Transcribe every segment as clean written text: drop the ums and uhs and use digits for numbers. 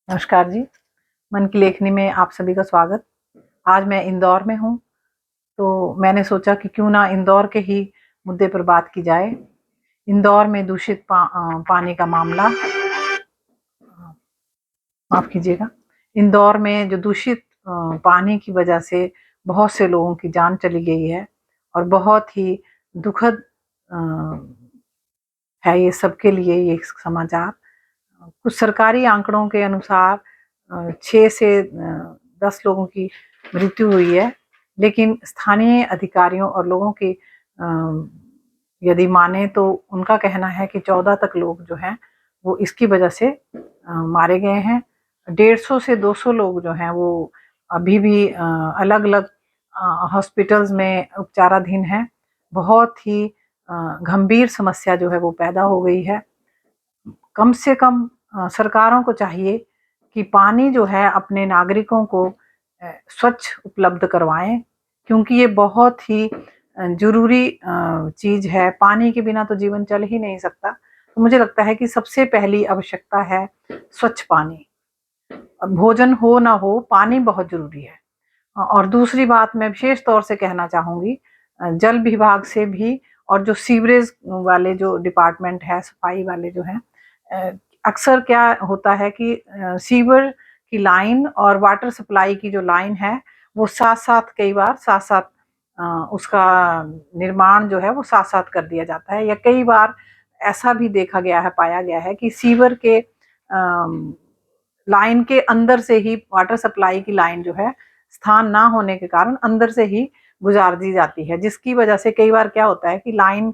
नमस्कार जी। मन की लेखनी में आप सभी का स्वागत। आज मैं इंदौर में हूँ, तो मैंने सोचा कि क्यों ना इंदौर के ही मुद्दे पर बात की जाए। इंदौर में दूषित पानी का मामला, माफ़ कीजिएगा। इंदौर में जो दूषित पानी की वजह से बहुत से लोगों की जान चली गई है और बहुत ही दुखद है ये सबके लिए ये समाचार। कुछ सरकारी आंकड़ों के अनुसार 6 से 10 लोगों की मृत्यु हुई है, लेकिन स्थानीय अधिकारियों और लोगों की यदि माने तो उनका कहना है कि 14 तक लोग जो हैं वो इसकी वजह से मारे गए हैं। 150 से 200 लोग जो हैं वो अभी भी अलग अलग हॉस्पिटल्स में उपचाराधीन हैं। बहुत ही गंभीर समस्या जो है वो पैदा हो गई है। कम से कम सरकारों को चाहिए कि पानी जो है अपने नागरिकों को स्वच्छ उपलब्ध करवाएं, क्योंकि ये बहुत ही ज़रूरी चीज़ है। पानी के बिना तो जीवन चल ही नहीं सकता। तो मुझे लगता है कि सबसे पहली आवश्यकता है स्वच्छ पानी। भोजन हो ना हो, पानी बहुत ज़रूरी है। और दूसरी बात मैं विशेष तौर से कहना चाहूँगी, जल विभाग से भी और जो सीवरेज वाले जो डिपार्टमेंट है, सफाई वाले जो हैं, अक्सर क्या होता है कि सीवर की लाइन और वाटर सप्लाई की जो लाइन है वो साथ-साथ कई बार साथ-साथ उसका निर्माण जो है वो साथ-साथ कर दिया जाता है, या कई बार ऐसा भी देखा गया है, पाया गया है कि सीवर के लाइन के अंदर से ही वाटर सप्लाई की लाइन जो है स्थान ना होने के कारण अंदर से ही गुजार दी जाती है, जिसकी वजह से कई बार क्या होता है कि लाइन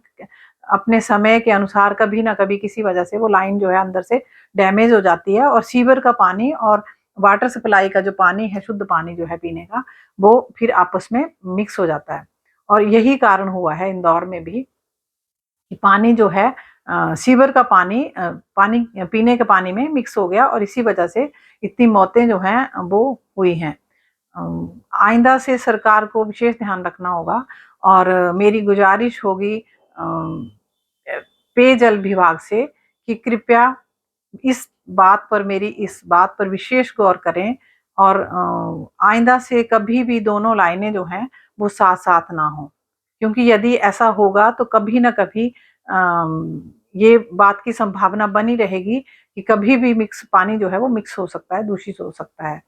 अपने समय के अनुसार कभी ना कभी किसी वजह से वो लाइन जो है अंदर से डैमेज हो जाती है और सीवर का पानी और वाटर सप्लाई का जो पानी है, शुद्ध पानी जो है पीने का, वो फिर आपस में मिक्स हो जाता है। और यही कारण हुआ है इंदौर में भी कि पानी जो है सीवर का पानी पीने के पानी में मिक्स हो गया और इसी वजह से इतनी मौतें जो हैं वो हुई हैं। आइंदा से सरकार को विशेष ध्यान रखना होगा और मेरी गुजारिश होगी पेयजल विभाग से कि कृपया इस बात पर विशेष गौर करें और आइंदा से कभी भी दोनों लाइनें जो हैं वो साथ-साथ ना हों। क्योंकि यदि ऐसा होगा तो कभी न कभी ये बात की संभावना बनी रहेगी कि कभी भी मिक्स पानी जो है वो मिक्स हो सकता है, दूषित हो सकता है।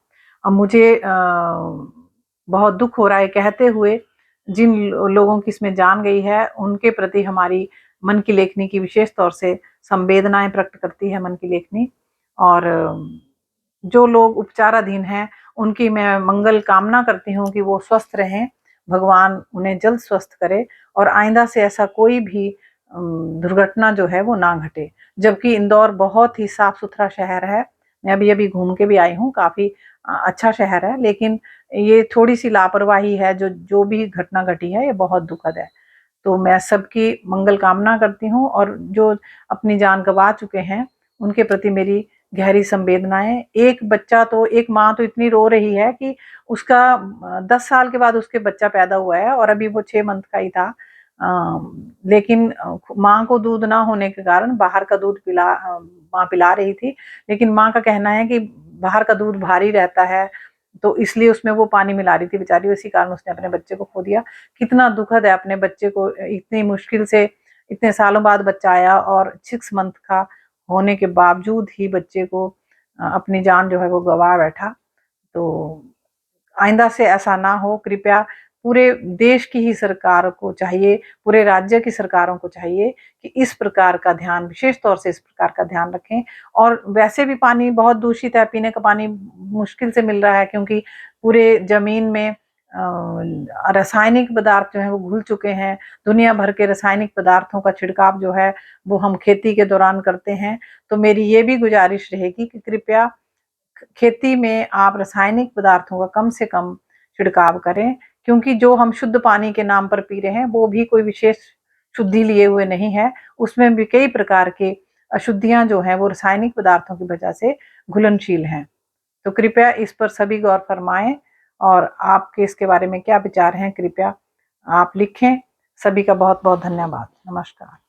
अब मुझे बहुत दुःख हो रहा है कहते हुए, जिन लोगों की इसमें जान गई है उनके प्रति हमारी मन की लेखनी की विशेष तौर से संवेदनाएँ प्रकट करती है मन की लेखनी। और जो लोग उपचाराधीन हैं उनकी मैं मंगल कामना करती हूँ कि वो स्वस्थ रहें, भगवान उन्हें जल्द स्वस्थ करे और आइंदा से ऐसा कोई भी दुर्घटना जो है वो ना घटे। जबकि इंदौर बहुत ही साफ-सुथरा शहर है। मैं अभी-अभी घूम के भी आई हूँ, काफ़ी अच्छा शहर है, लेकिन ये थोड़ी-सी लापरवाही है, जो भी घटना घटी है ये बहुत दुखद है। तो मैं सबकी मंगल कामना करती हूँ और जो अपनी जान गँवा चुके हैं, उनके प्रति मेरी गहरी संवेदनाएँ। एक माँ तो इतनी रो रही है कि उसका 10 साल के बाद उसके बच्चा पैदा हुआ है और अभी वो 6 मंथ का ही था। लेकिन माँ को दूध ना होने के कारण बाहर का दूध माँ पिला रही थी, लेकिन माँ का कहना है कि बाहर का दूध भारी रहता है, तो इसलिए उसमें वो पानी मिला रही थी बेचारी, इसी कारण उसने अपने बच्चे को खो दिया। कितना दुखद है, अपने बच्चे को इतनी मुश्किल से इतने सालों बाद बच्चा आया और 6 मंथ का होने के बावजूद ही बच्चे को अपनी जान जो है वो गँवा बैठा। तो आइंदा से ऐसा ना हो, कृपया पूरे देश की ही सरकार को चाहिए, पूरे राज्य की सरकारों को चाहिए कि इस प्रकार का ध्यान, विशेष तौर से इस प्रकार का ध्यान रखें। और वैसे भी पानी बहुत दूषित है, पीने का पानी मुश्किल से मिल रहा है क्योंकि पूरे ज़मीन में रासायनिक पदार्थ जो हैं वो घुल चुके हैं। दुनिया भर के रासायनिक पदार्थों का छिड़काव जो है वो हम खेती के दौरान करते हैं। तो मेरी ये भी गुजारिश रहेगी कि कृपया खेती में आप रासायनिक पदार्थों का कम से कम छिड़काव करें, क्योंकि जो हम शुद्ध पानी के नाम पर पी रहे हैं वो भी कोई विशेष शुद्धि लिए हुए नहीं है। उसमें भी कई प्रकार के अशुद्धियां जो हैं वो रासायनिक पदार्थों की वजह से घुलनशील हैं। तो कृपया इस पर सभी गौर फरमाएं और आपके इसके बारे में क्या विचार हैं, कृपया आप लिखें। सभी का बहुत बहुत धन्यवाद। नमस्कार।